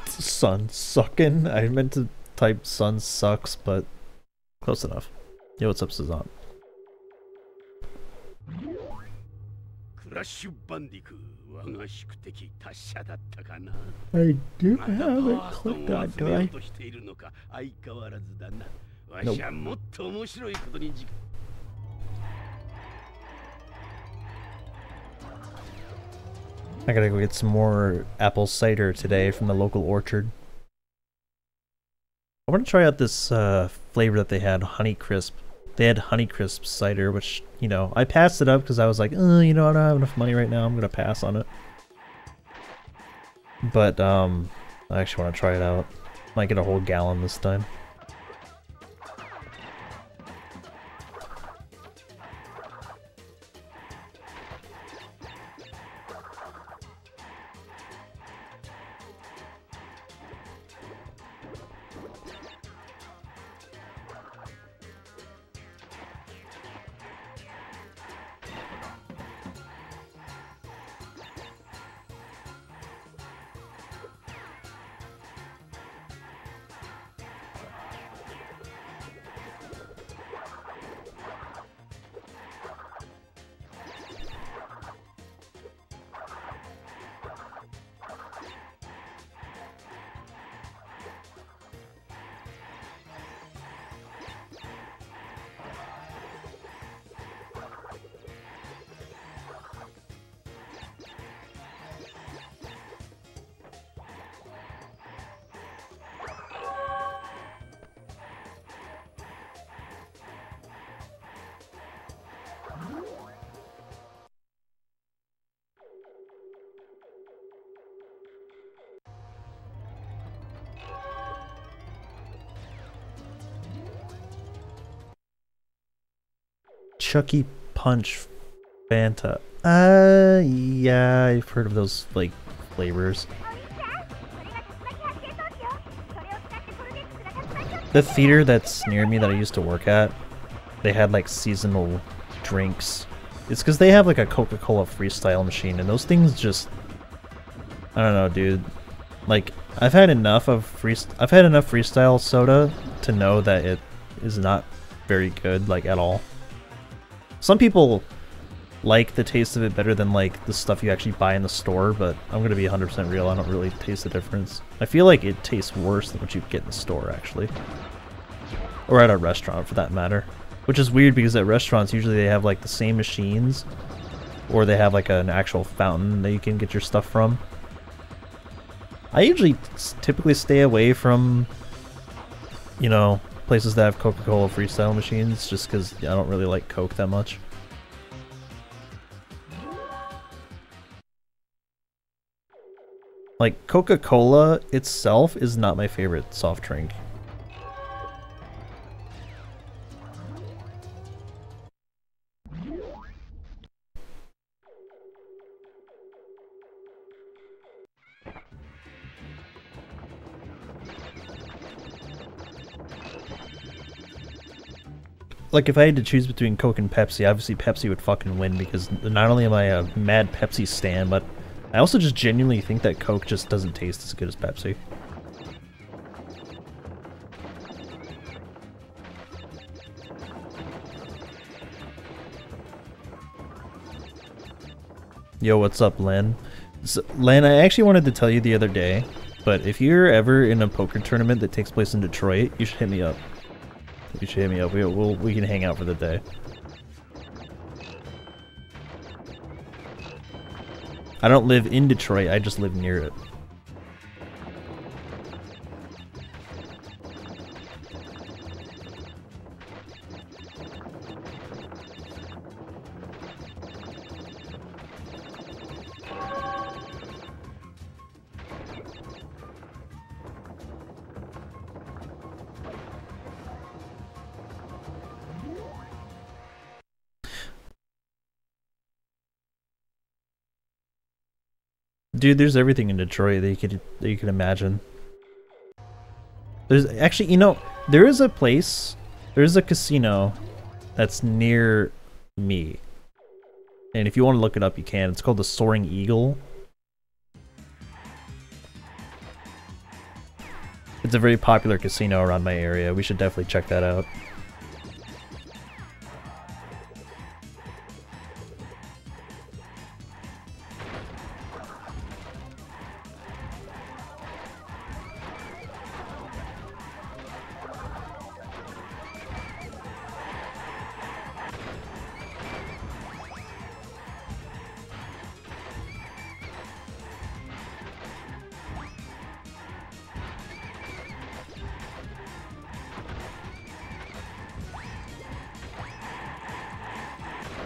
Sun sucking. I meant to type sun sucks, but close enough. Yo, what's up, Sazan? Crash Bandicoot, I do have it clicked on, do I? Nope. I gotta go get some more apple cider today from the local orchard. I want to try out this flavor that they had, Honeycrisp. They had Honeycrisp cider, which, you know, I passed it up because I was like, you know, I don't have enough money right now, I'm gonna pass on it. But, I actually want to try it out. Might get a whole gallon this time. Chucky Punch Fanta. Yeah, I've heard of those, like, flavors. The theater that's near me that I used to work at, they had, like, seasonal drinks. It's because they have, like, a Coca-Cola freestyle machine, and those things just... I don't know, dude. Like, I've had enough freestyle soda to know that it is not very good, like, at all. Some people like the taste of it better than, like, the stuff you actually buy in the store, but I'm gonna be 100% real, I don't really taste the difference. I feel like it tastes worse than what you get in the store, actually. Or at a restaurant, for that matter. Which is weird, because at restaurants, usually they have, like, the same machines, or they have, like, an actual fountain that you can get your stuff from. I usually typically stay away from, you know, places that have Coca-Cola freestyle machines, just because I don't really like Coke that much. Like, Coca-Cola itself is not my favorite soft drink. Like, if I had to choose between Coke and Pepsi, obviously Pepsi would fucking win, because not only am I a mad Pepsi stan, but I also just genuinely think that Coke just doesn't taste as good as Pepsi. Yo, what's up, Len? So, Len, I actually wanted to tell you the other day, but if you're ever in a poker tournament that takes place in Detroit, you should hit me up. You should hit me up. We can hang out for the day. I don't live in Detroit, I just live near it. Dude, there's everything in Detroit that you could imagine. There's actually, you know, there is a casino that's near me. And if you want to look it up, you can. It's called the Soaring Eagle. It's a very popular casino around my area. We should definitely check that out.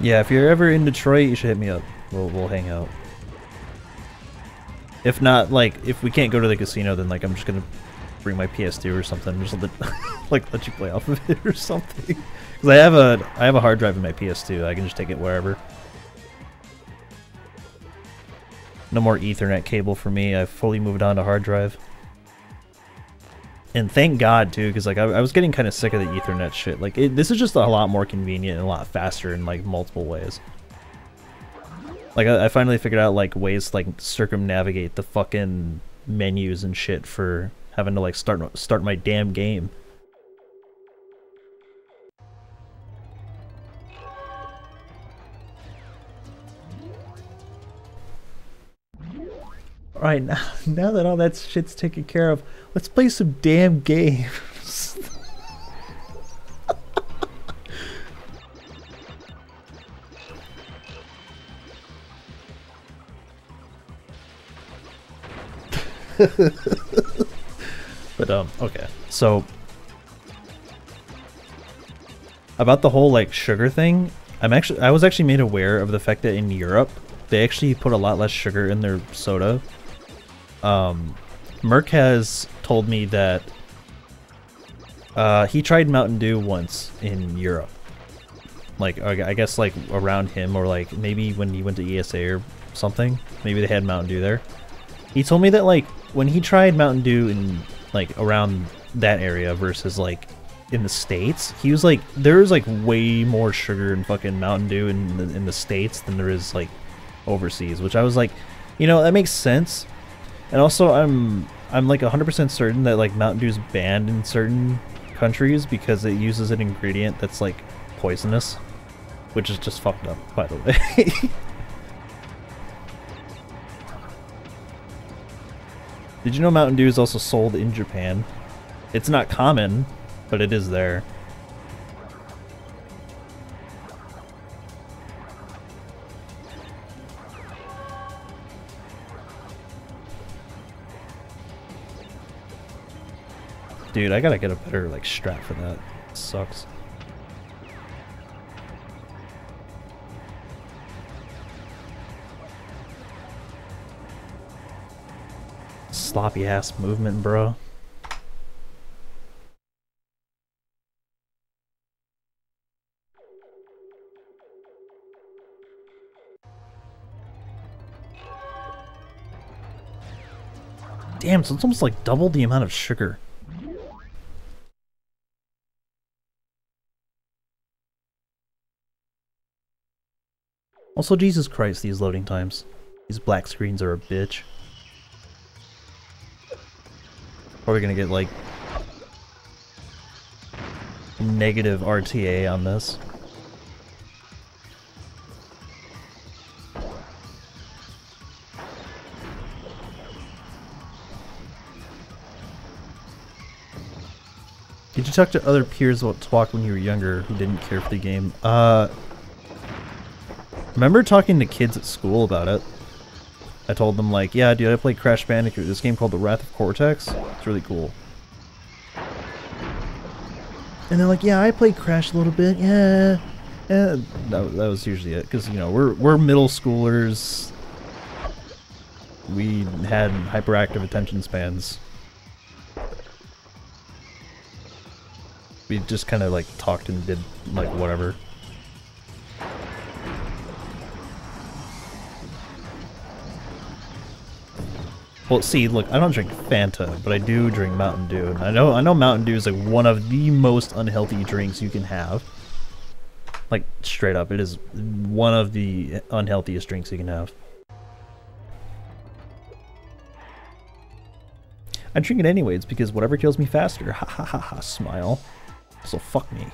Yeah, if you're ever in Detroit, you should hit me up. We'll hang out. If not, like, if we can't go to the casino, then like I'm just gonna bring my PS2 or something, just let you play off of it or something. Because I have a hard drive in my PS2. I can just take it wherever. No more Ethernet cable for me. I've fully moved on to hard drive. And thank God, too, because like I was getting kind of sick of the Ethernet shit. Like, this is just a lot more convenient and a lot faster in like multiple ways. Like, I finally figured out like ways to like circumnavigate the fucking menus and shit for having to like start my damn game. Alright, now that all that shit's taken care of, let's play some damn games. But, okay. So, about the whole, like, sugar thing, I was actually made aware of the fact that in Europe, they actually put a lot less sugar in their soda. Merc has told me that he tried Mountain Dew once in Europe. Like, I guess like around him, or like maybe when he went to ESA or something. Maybe they had Mountain Dew there. He told me that like when he tried Mountain Dew in like around that area versus like in the States, he was like, there's like way more sugar in fucking Mountain Dew in the States than there is like overseas, which I was like, you know, that makes sense. And also, I'm like 100% certain that like Mountain Dew's banned in certain countries because it uses an ingredient that's like poisonous, which is just fucked up, by the way. Did you know Mountain Dew is also sold in Japan? It's not common, but it is there. Dude, I gotta get a better, like, strap for that. It sucks. Sloppy ass movement, bro. Damn, so it's almost like double the amount of sugar. Also, Jesus Christ, these loading times. These black screens are a bitch. Probably gonna get, like, negative RTA on this. Did you talk to other peers about Twalk when you were younger who didn't care for the game? Remember talking to kids at school about it. I told them like, yeah dude, I played Crash Bandicoot, this game called The Wrath of Cortex. It's really cool. And they're like, yeah, I played Crash a little bit, yeah. That was usually it, because, you know, we're middle schoolers. We had hyperactive attention spans. We just kind of like talked and did like whatever. Well, see, look, I don't drink Fanta, but I do drink Mountain Dew. And I know Mountain Dew is like one of the most unhealthy drinks you can have. Like, straight up, it is one of the unhealthiest drinks you can have. I drink it anyways because whatever kills me faster. Ha ha ha ha, smile. So fuck me.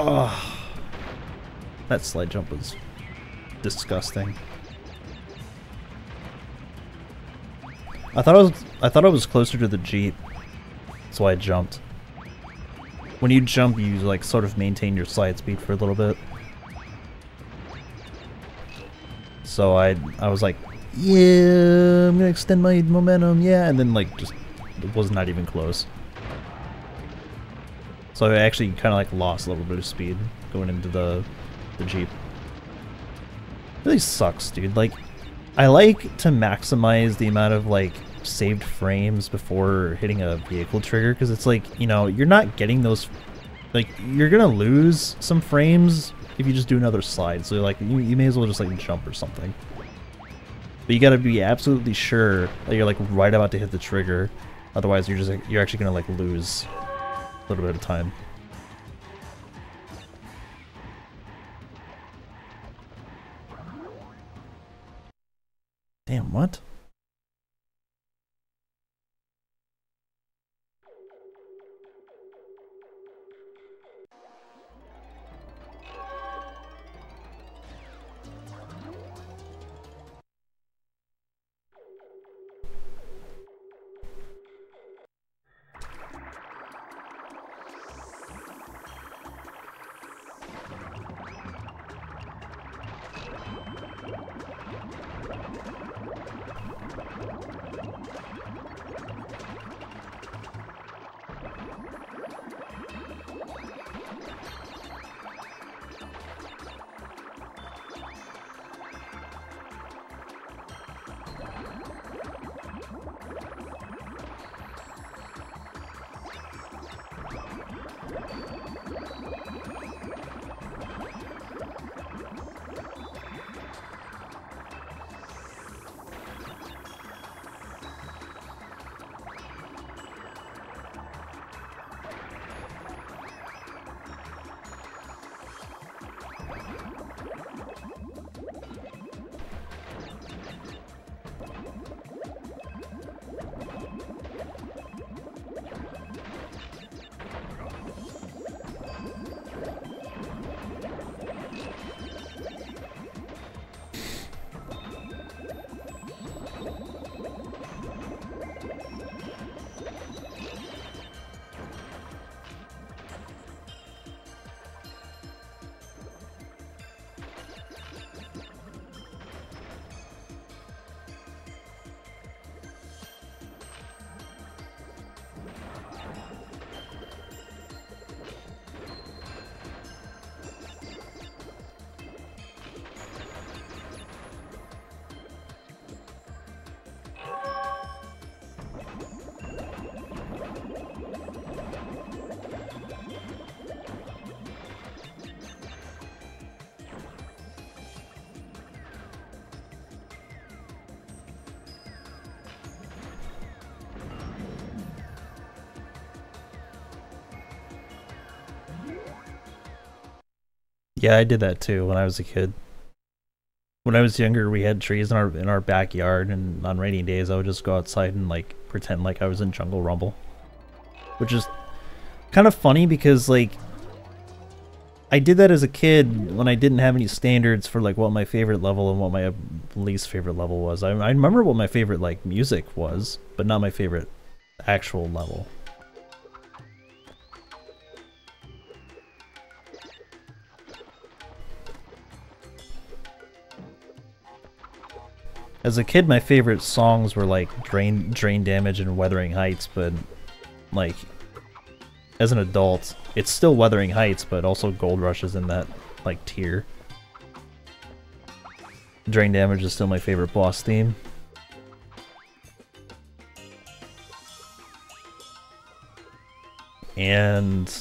Oh, that slide jump was disgusting. I thought I was closer to the Jeep, so I jumped. When you jump, you like sort of maintain your slide speed for a little bit. So I was like, yeah, I'm gonna extend my momentum, yeah, and then like just it was not even close. So I actually kind of like lost a little bit of speed going into the Jeep. It really sucks, dude. Like, I like to maximize the amount of like saved frames before hitting a vehicle trigger, because it's like, you know, you're not getting those, like, you're gonna lose some frames if you just do another slide. So like, you may as well just like jump or something. But you gotta be absolutely sure that you're like right about to hit the trigger. Otherwise, you're just like, you're actually gonna like lose a little bit of time. Damn, what? Yeah, I did that too when I was a kid. When I was younger, we had trees in our backyard, and on rainy days, I would just go outside and like pretend like I was in Jungle Rumble, which is kind of funny because like I did that as a kid when I didn't have any standards for like what my favorite level and what my least favorite level was. I remember what my favorite like music was, but not my favorite actual level. As a kid, my favorite songs were like Drain Damage and Wuthering Heights, but like as an adult, it's still Wuthering Heights, but also Gold Rush is in that like tier. Drain Damage is still my favorite boss theme. And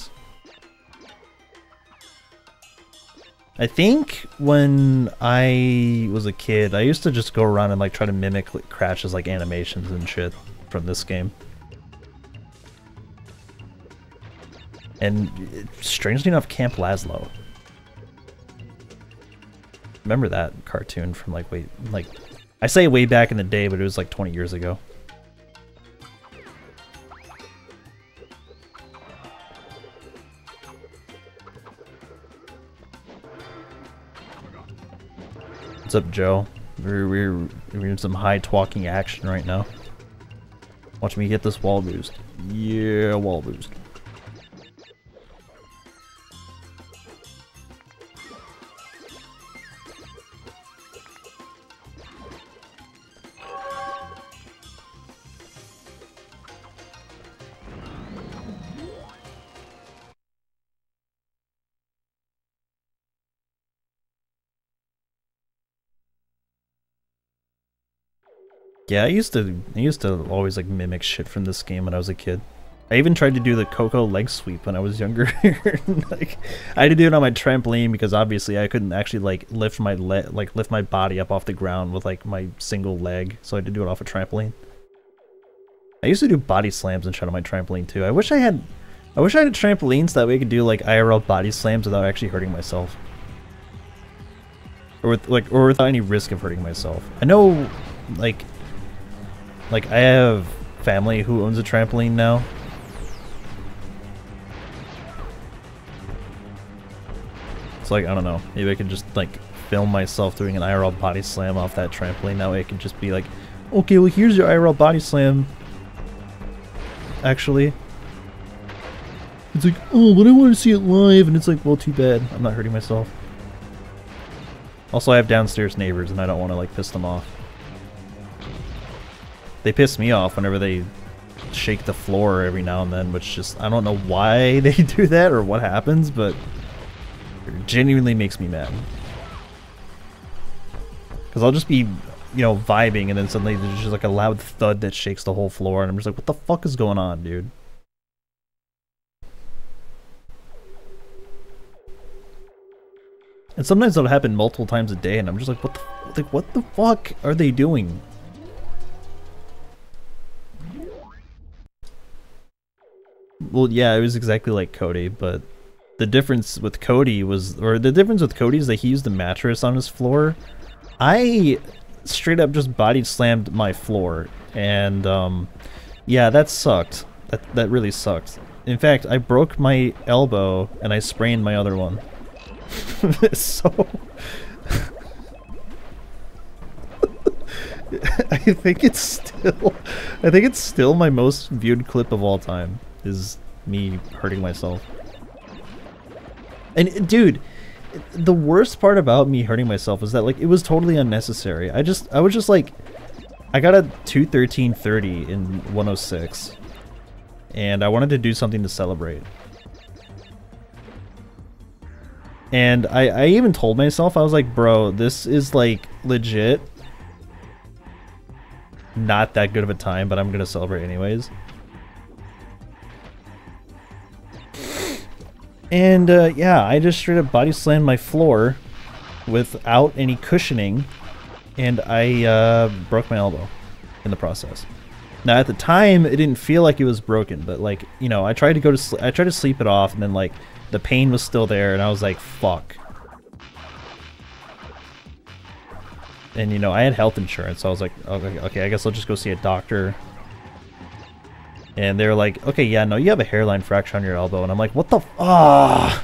I think when I was a kid, I used to just go around and like try to mimic Crash's like animations and shit from this game. And strangely enough, Camp Lazlo. Remember that cartoon from like I say way back in the day, but it was like 20 years ago. What's up, Joe? We're in some high-talking action right now. Watch me get this wall boost. Yeah, wall boost. Yeah, I used to always like mimic shit from this game when I was a kid. I even tried to do the Coco leg sweep when I was younger. Like, I had to do it on my trampoline because obviously I couldn't actually like lift my body up off the ground with like my single leg, so I had to do it off a trampoline. I used to do body slams and shit on my trampoline too. I wish I had trampolines so that way I could do like IRL body slams without actually hurting myself. Or without any risk of hurting myself. I know like I have family who owns a trampoline now. It's like, I don't know, maybe I could just like film myself doing an IRL body slam off that trampoline. That way I could just be like, okay, well here's your IRL body slam. Actually. It's like, oh, but I want to see it live, and it's like, well, too bad. I'm not hurting myself. Also, I have downstairs neighbors, and I don't want to like piss them off. They piss me off whenever they shake the floor every now and then, which just, I don't know why they do that or what happens, but it genuinely makes me mad. Because I'll just be, you know, vibing and then suddenly there's just like a loud thud that shakes the whole floor and I'm just like, what the fuck is going on, dude? And sometimes it'll happen multiple times a day and I'm just like, what the fuck are they doing? Well, yeah, it was exactly like Cody, but the difference with Cody is that he used the mattress on his floor. I straight up just body slammed my floor, and yeah, that sucked. That really sucked. In fact, I broke my elbow and I sprained my other one. So I think it's still my most viewed clip of all time. Is me hurting myself. And dude, the worst part about me hurting myself is that like it was totally unnecessary. I was just like, I got a 213.30 in 106 and I wanted to do something to celebrate. And I even told myself, I was like, bro, this is like legit not that good of a time, but I'm gonna celebrate anyways. And yeah, I just straight up body slammed my floor without any cushioning, and I broke my elbow in the process. Now at the time, it didn't feel like it was broken, but like, you know, I tried to sleep it off, and then like the pain was still there, and I was like, fuck. And you know, I had health insurance, so I was like, okay, I guess I'll just go see a doctor. And they were like, okay, yeah, no, you have a hairline fracture on your elbow. And I'm like, what the I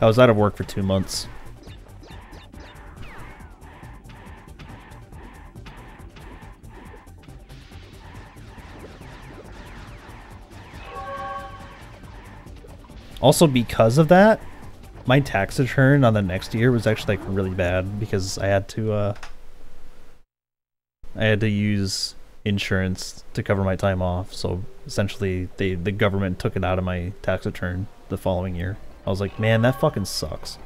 was out of work for 2 months. Also, because of that, my tax return on the next year was actually like really bad because I had to use insurance to cover my time off. So essentially, the government took it out of my tax return the following year. I was like, man, that fucking sucks.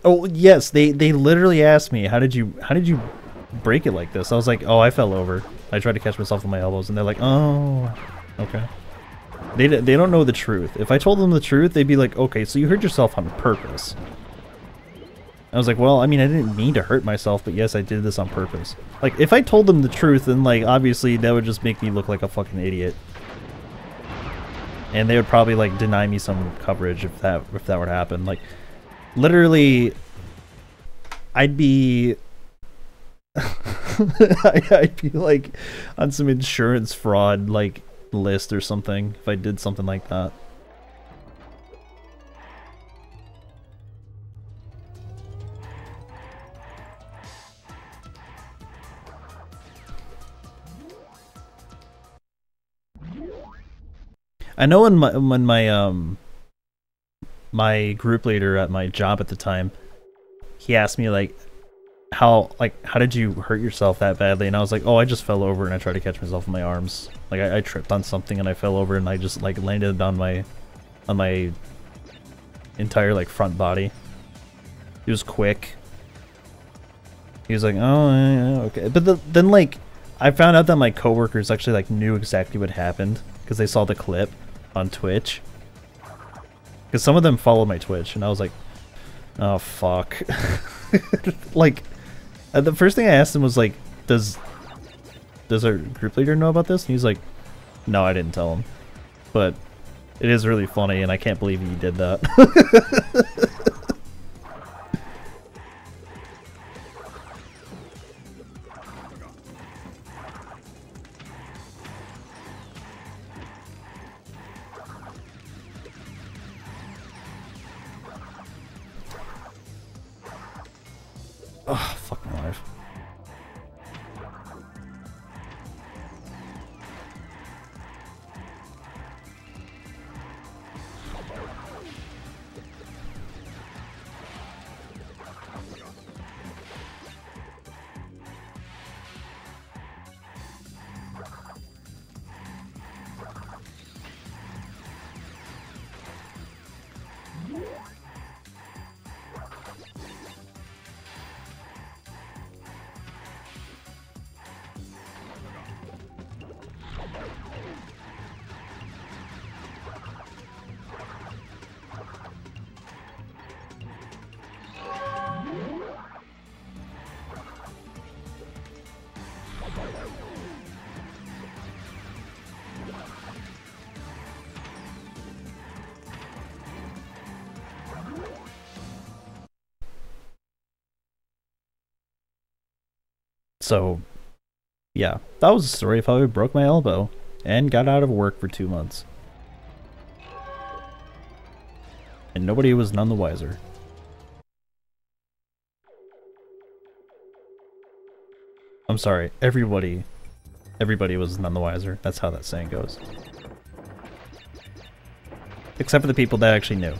Oh yes, they literally asked me, how did you break it like this? I was like, oh, I fell over. I tried to catch myself on my elbows, and they're like, oh, okay. They don't know the truth. If I told them the truth, they'd be like, okay, so you hurt yourself on purpose. I was like, well, I mean, I didn't mean to hurt myself, but yes, I did this on purpose. Like, if I told them the truth, then, like, obviously that would just make me look like a fucking idiot. And they would probably, like, deny me some coverage if that were to happen. Like, literally, I'd be... I'd be, like, on some insurance fraud, like, list or something if I did something like that. I know when my group leader at my job at the time, he asked me like how did you hurt yourself that badly, and I was like, oh, I just fell over and I tried to catch myself in my arms. Like I tripped on something and I fell over and I just like landed on my entire like front body. It was quick. He was like, oh yeah, okay, but then like I found out that my coworkers actually like knew exactly what happened because they saw the clip on Twitch. Because some of them followed my Twitch, and I was like, oh fuck. Like, the first thing I asked him was like, does our group leader know about this? And he's like, no, I didn't tell him. But it is really funny, and I can't believe he did that. Oh, fuck my life. So, yeah, that was the story of how I broke my elbow and got out of work for 2 months. And nobody was none the wiser. I'm sorry, everybody was none the wiser. That's how that saying goes. Except for the people that actually knew.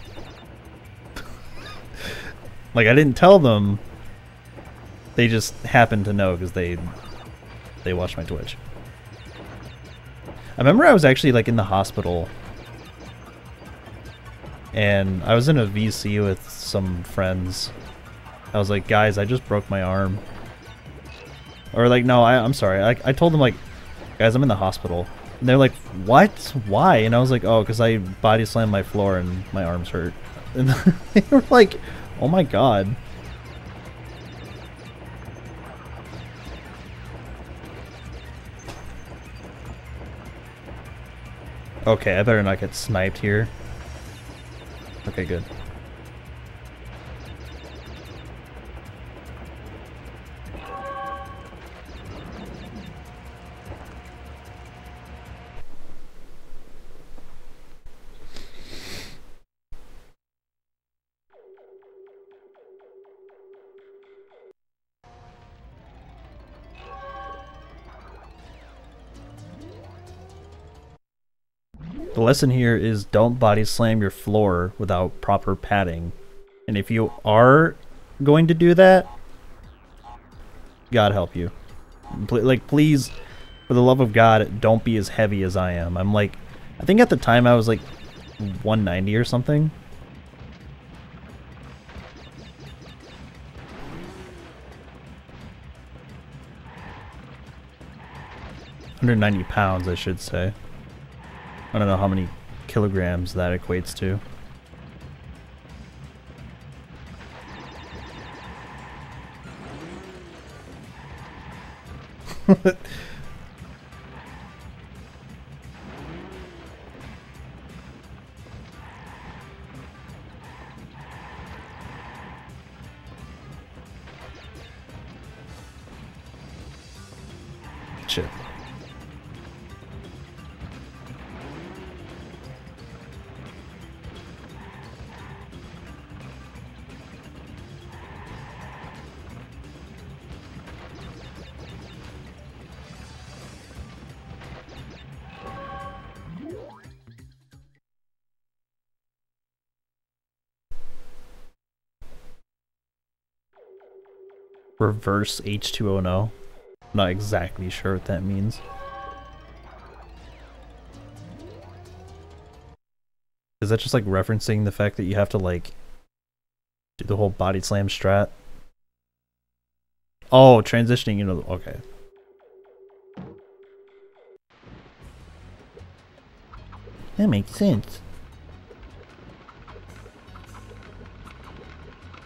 Like, I didn't tell them. They just happened to know because they watched my Twitch. I remember I was actually like in the hospital and I was in a VC with some friends. I was like, guys, I just broke my arm. Or like, no, I'm sorry. I told them like, guys, I'm in the hospital. And they're like, what? Why? And I was like, oh, because I body slammed my floor and my arms hurt. And they were like, oh my god. Okay, I better not get sniped here. Okay, good. The lesson here is don't body slam your floor without proper padding. And if you are going to do that, God help you. Like, please, for the love of God, don't be as heavy as I am. I'm like, I think at the time I was like 190 or something. £190, I should say. I don't know how many kilograms that equates to. Shit. Reverse H2O. Not exactly sure what that means. Is that just like referencing the fact that you have to like do the whole body slam strat? Oh, transitioning into the, okay. That makes sense.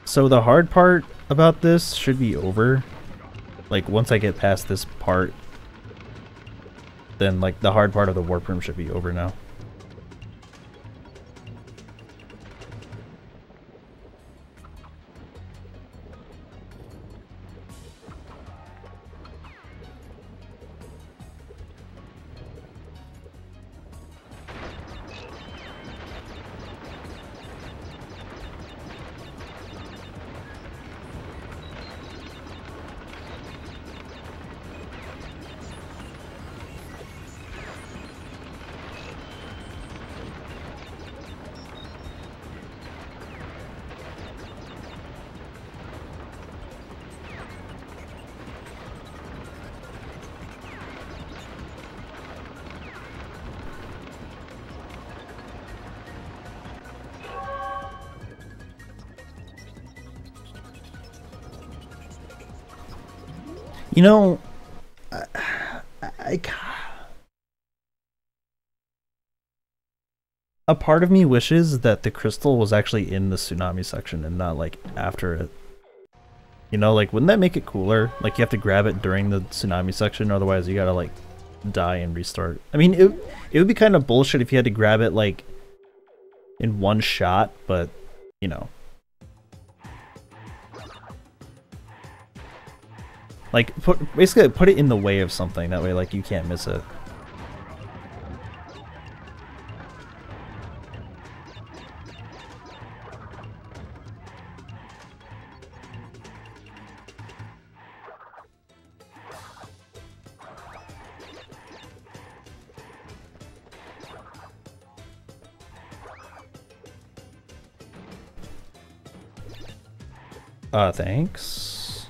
So the hard part about this should be over. Like, once I get past this part, then like the hard part of the warp room should be over now. You know, a part of me wishes that the crystal was actually in the tsunami section and not like after it. You know, like, wouldn't that make it cooler? Like, you have to grab it during the tsunami section, otherwise you gotta like die and restart. I mean, it would be kind of bullshit if you had to grab it like in one shot, but you know. Like, basically put it in the way of something, that way like you can't miss it. Thanks.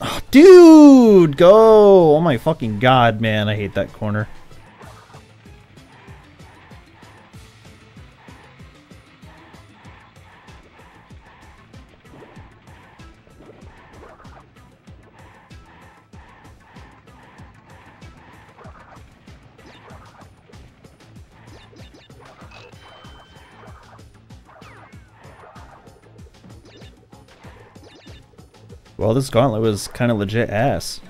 Oh, dude, go! Oh my fucking god, man, I hate that corner. Well, this gauntlet was kind of legit ass.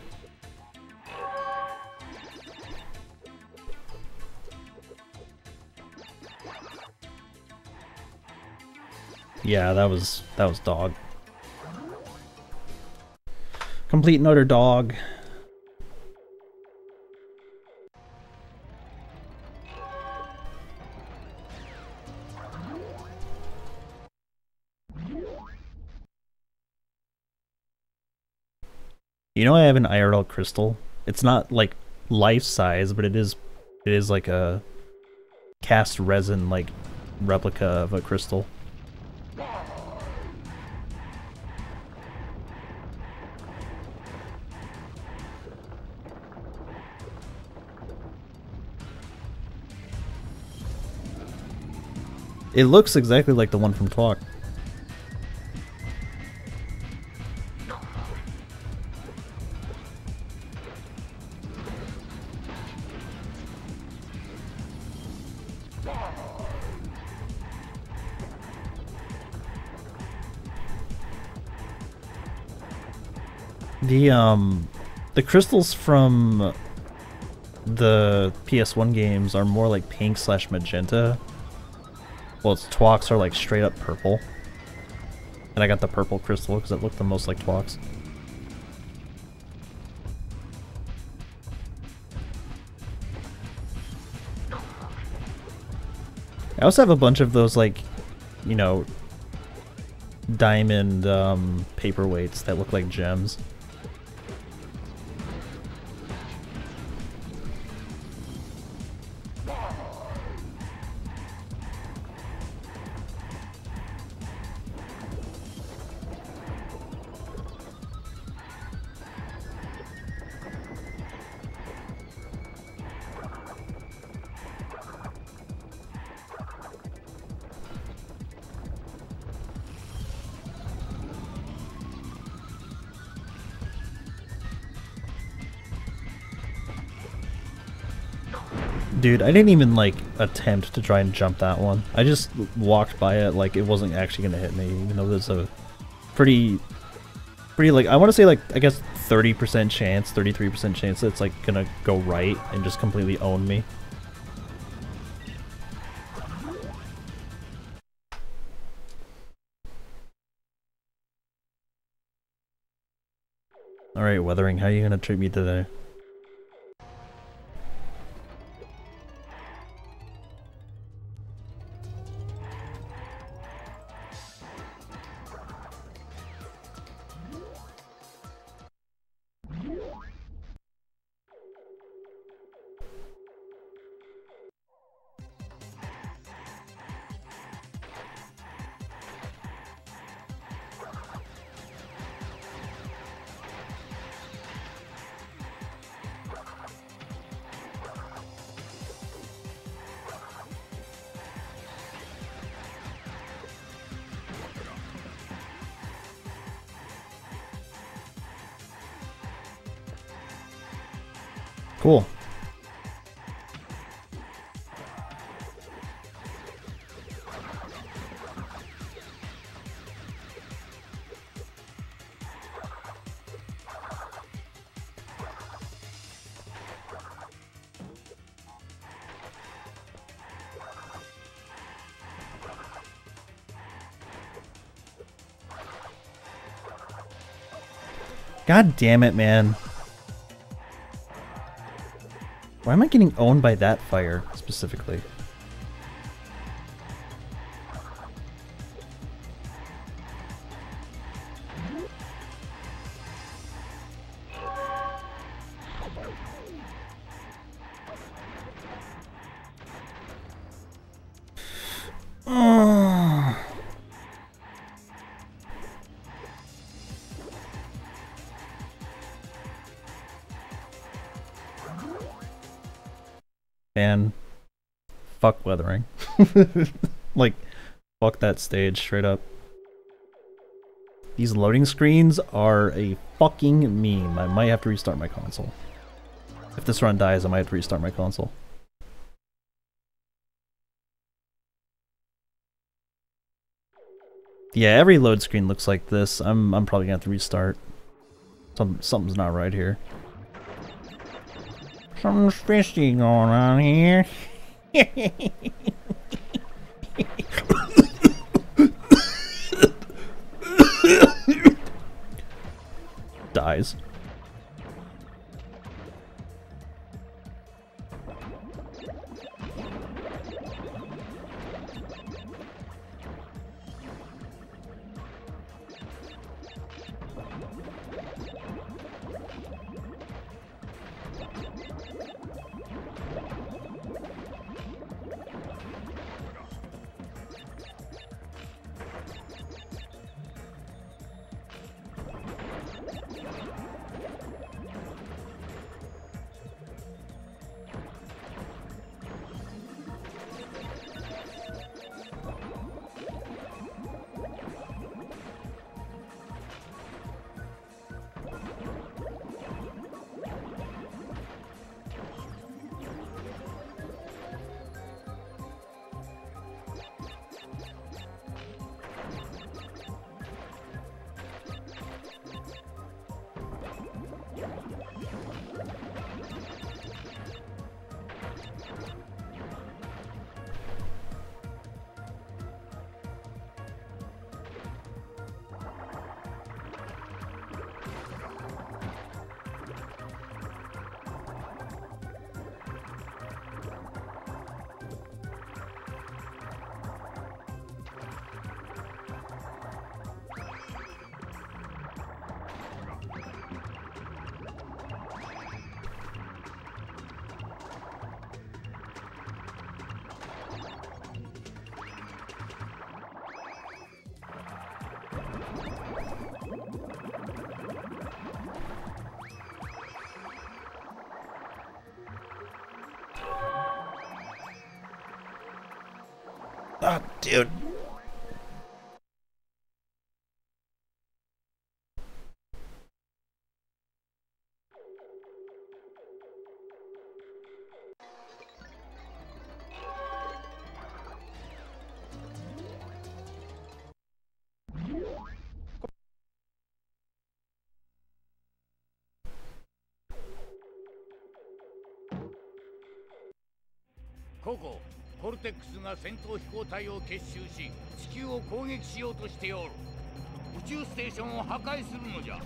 Yeah, that was dog. Complete and utter dog. You know I have an IRL crystal? It's not like life size, but it is like a cast resin like replica of a crystal. It looks exactly like the one from Talk. The crystals from the PS1 games are more like pink / magenta. Well, its Twox are like straight up purple. And I got the purple crystal because it looked the most like Twox. I also have a bunch of those, like, you know, diamond paperweights that look like gems. Dude, I didn't even, like, attempt to try and jump that one. I just walked by it like it wasn't actually gonna hit me, even though there's a pretty, like, I want to say, like, I guess 30% chance, 33% chance that it's, like, gonna go right and just completely own me. Alright, Weathering, how are you gonna treat me today? Cool. God damn it, man. Why am I getting owned by that fire, specifically? And fuck Weathering. Like, fuck that stage, straight up. These loading screens are a fucking meme. I might have to restart my console. If this run dies, I might have to restart my console. Yeah, every load screen looks like this. I'm probably gonna have to restart. Something's not right here. Something's fishy going on here. Dies. Dude.ここ、コルテックスが戦闘飛行隊を結集し、地球を攻撃しようとしておる。宇宙ステーションを破壊するのじゃ。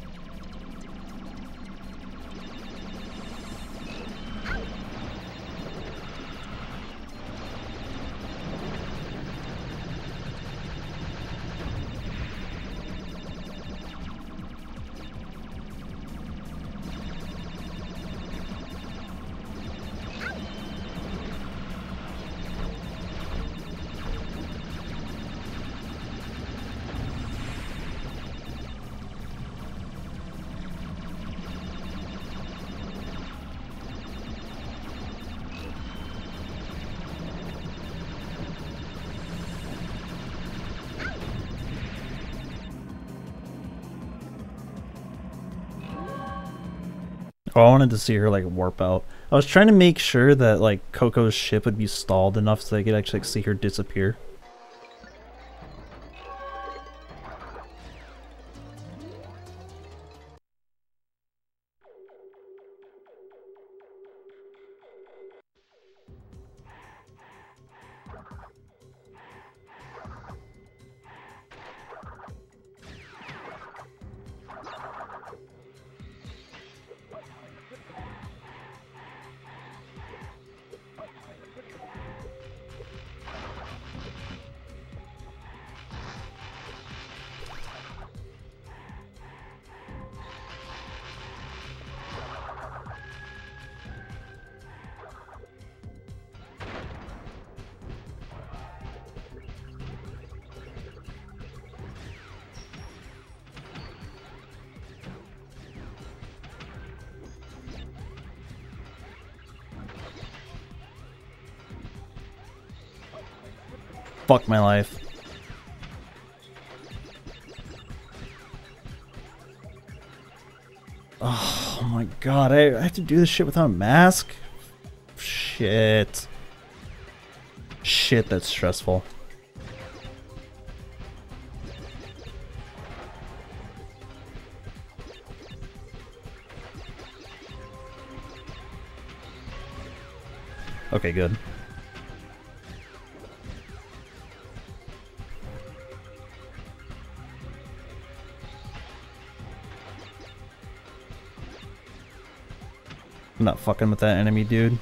Oh, I wanted to see her like warp out. I was trying to make sure that like Coco's ship would be stalled enough so I could actually like, see her disappear. Fuck my life. Oh my god, I have to do this shit without a mask? Shit. Shit, that's stressful. Okay, good. I'm not fucking with that enemy, dude.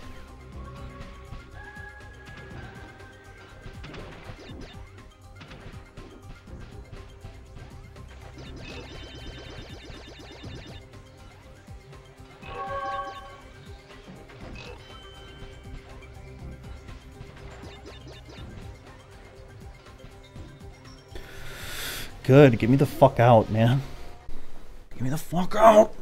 Good, get me the fuck out, man. Get me the fuck out!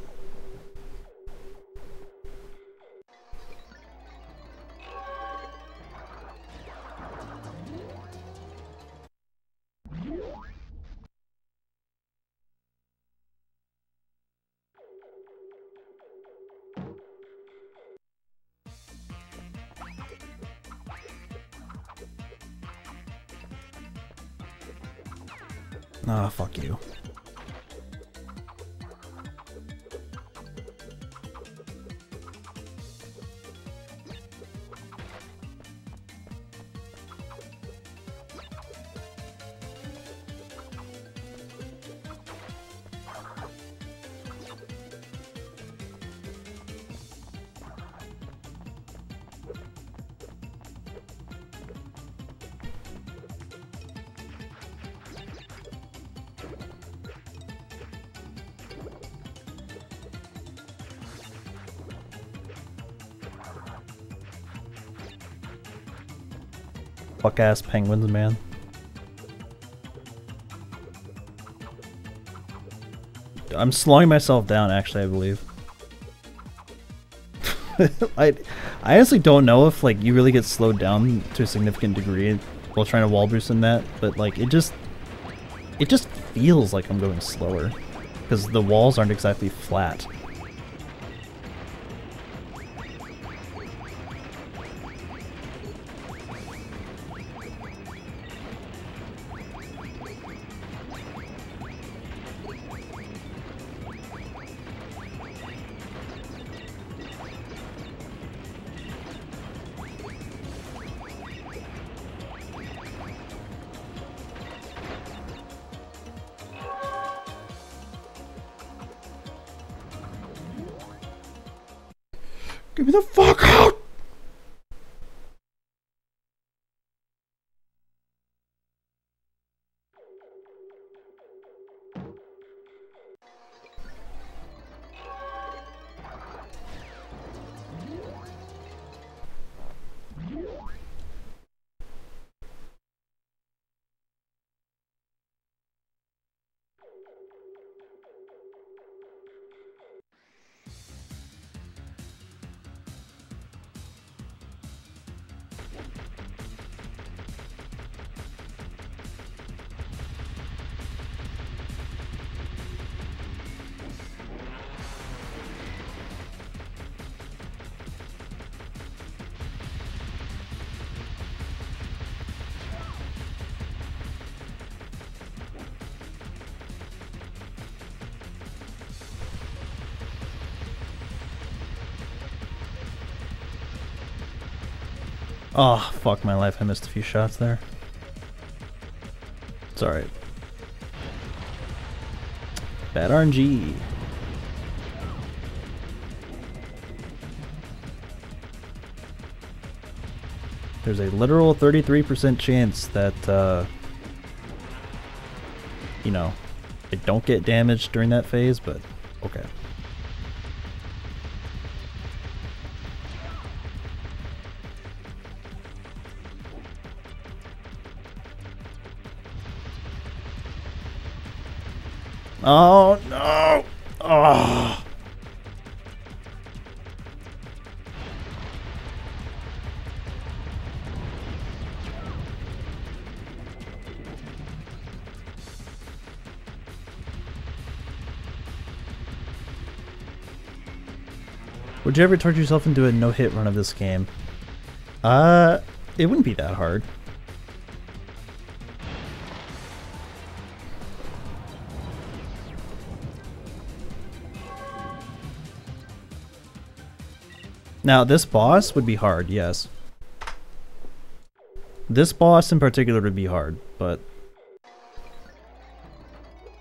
Ah, fuck you. Fuck ass penguins, man. I'm slowing myself down, actually, I believe. I honestly don't know if like you really get slowed down to a significant degree while trying to wall boost in that, but like it just feels like I'm going slower because the walls aren't exactly flat. Get me the fuck out! Oh, fuck my life, I missed a few shots there. It's alright. Bad RNG. There's a literal 33% chance that, you know, I don't get damaged during that phase, but okay. Oh no! Oh. Would you ever torture yourself into a no-hit run of this game? It wouldn't be that hard. Now, this boss would be hard, yes. This boss in particular would be hard, but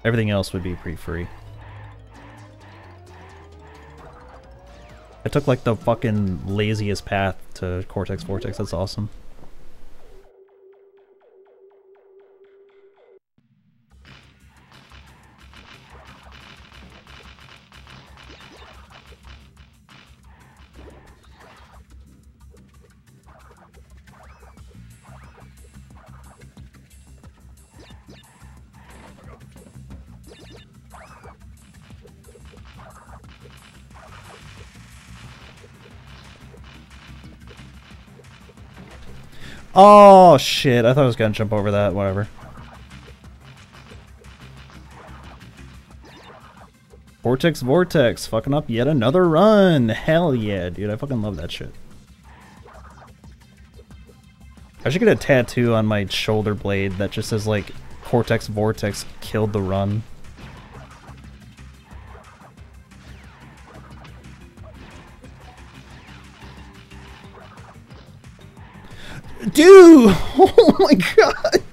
everything else would be pretty free. I took like the fucking laziest path to Cortex Vortex, that's awesome. Oh shit, I thought I was gonna jump over that, whatever. Cortex Vortex, fucking up yet another run! Hell yeah, dude, I fucking love that shit. I should get a tattoo on my shoulder blade that just says like, Cortex Vortex killed the run. Dude! Oh my god!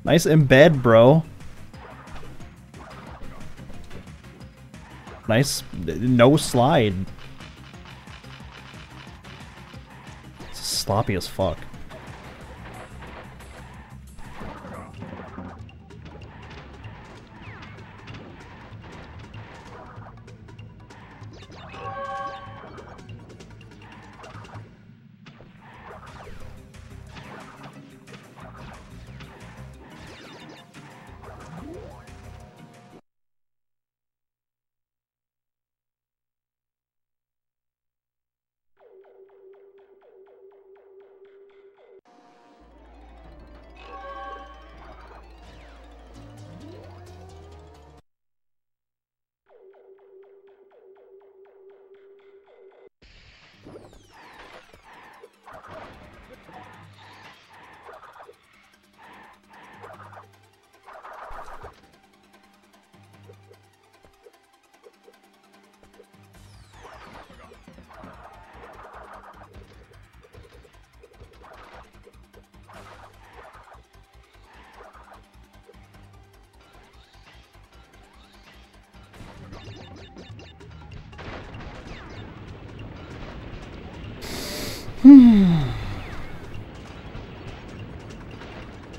Nice embed, bro. Nice, no slide. It's sloppy as fuck.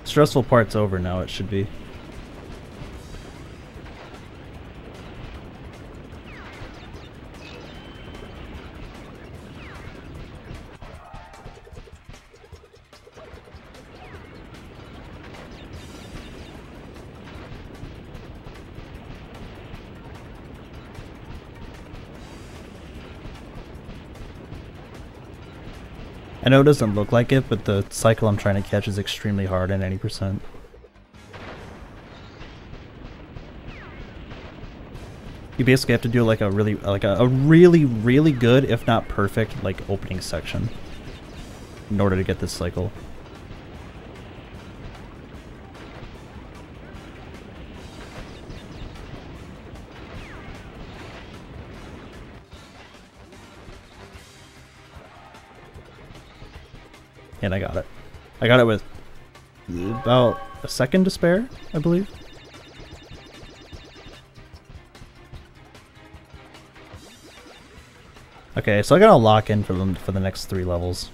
Stressful part's over now, it should be. I know it doesn't look like it, but the cycle I'm trying to catch is extremely hard at 90%. You basically have to do like a really good, if not perfect, like opening section in order to get this cycle. And I got it. I got it with about a second to spare, I believe. Okay, so I gotta lock in for them for the next 3 levels.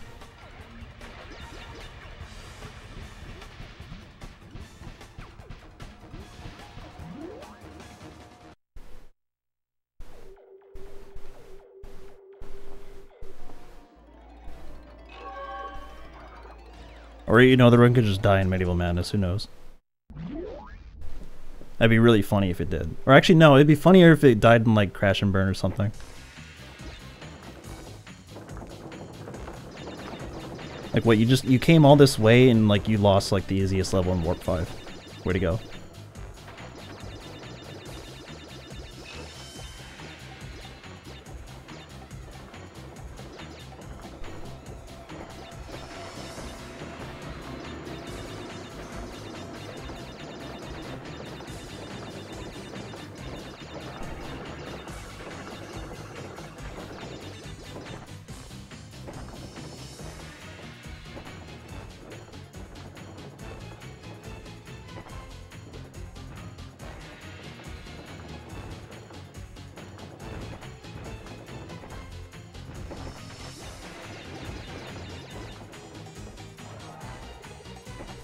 Or, you know, the run could just die in Medieval Madness, who knows? That'd be really funny if it did. Or actually, no, it'd be funnier if it died in, like, Crash and Burn or something. Like, what, you came all this way and, like, you lost, like, the easiest level in Warp 5. Way to go.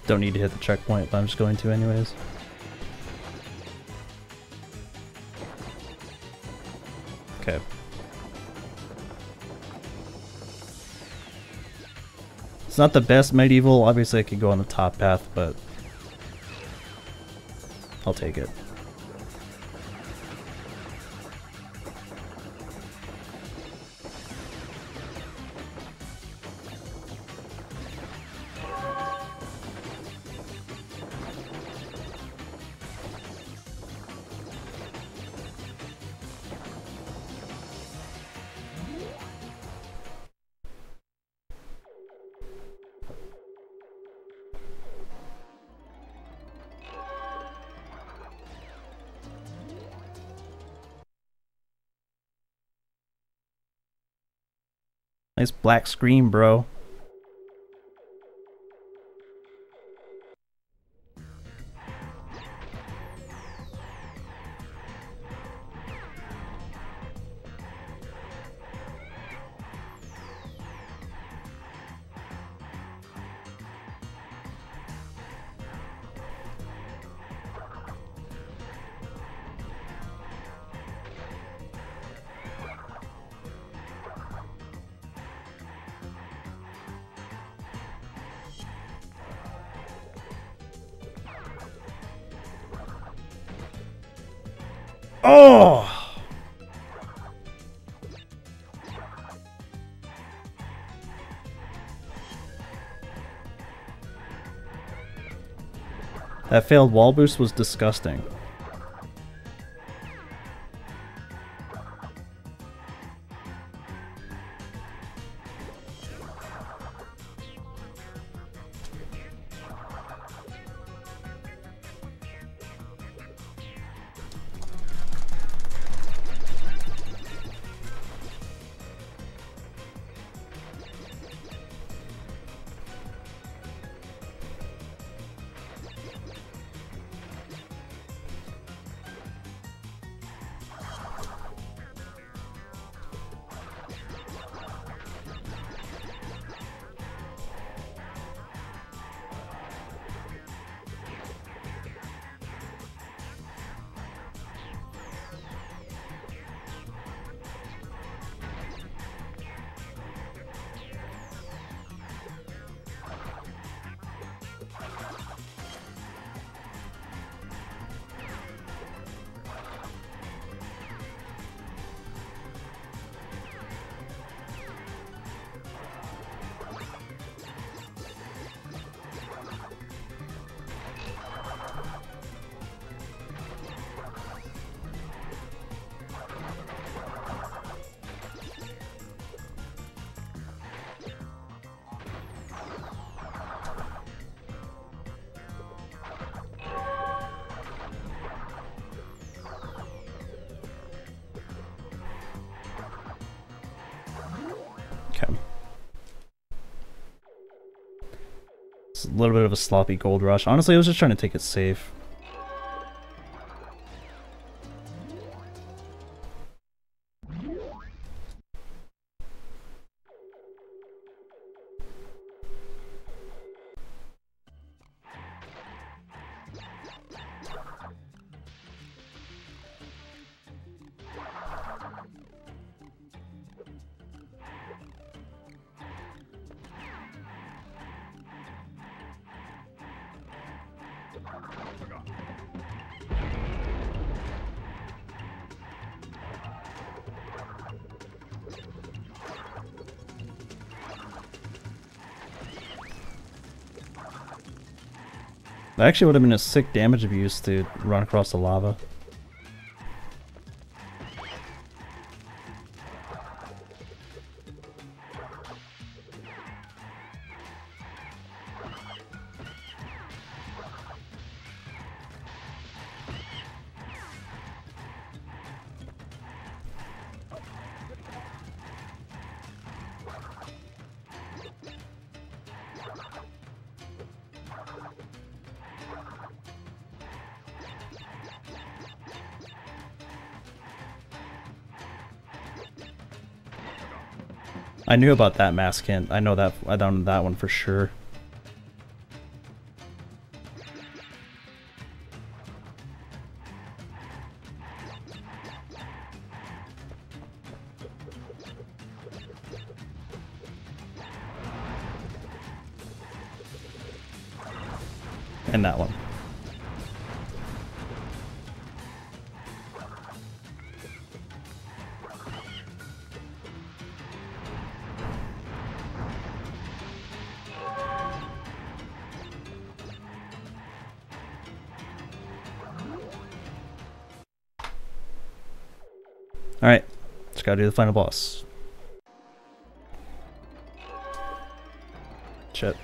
Don't need to hit the checkpoint, but I'm just going to anyways. Okay. It's not the best medieval. Obviously I could go on the top path, but I'll take it. Nice black screen, bro. Oh! That failed wall boost was disgusting. It's a little bit of a sloppy gold rush. Honestly, I was just trying to take it safe. That actually would have been a sick damage abuse to run across the lava. I knew about that mask hint. I know that. I done that one for sure. And that one. Alright, just gotta do the final boss. Shit.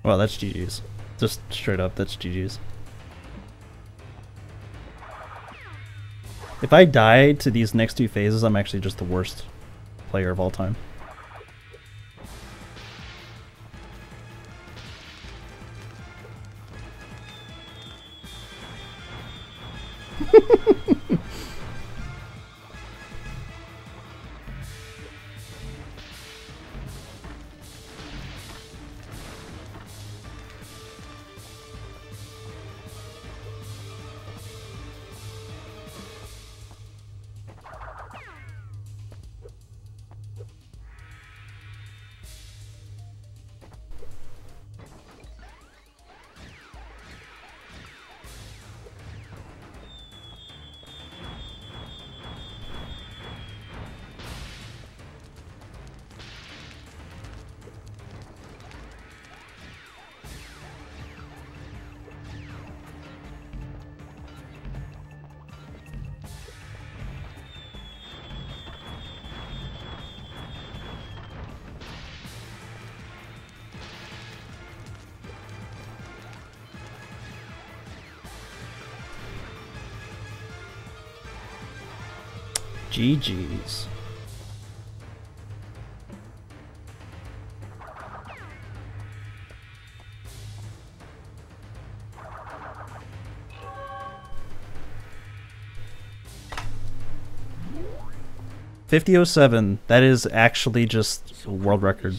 Well, that's GG's. Just straight up, that's GG's. If I die to these next two phases, I'm actually just the worst player of all time. GG's. $50.07. That is actually just a world record.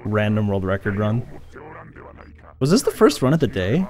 Random world record run. Was this the first run of the day?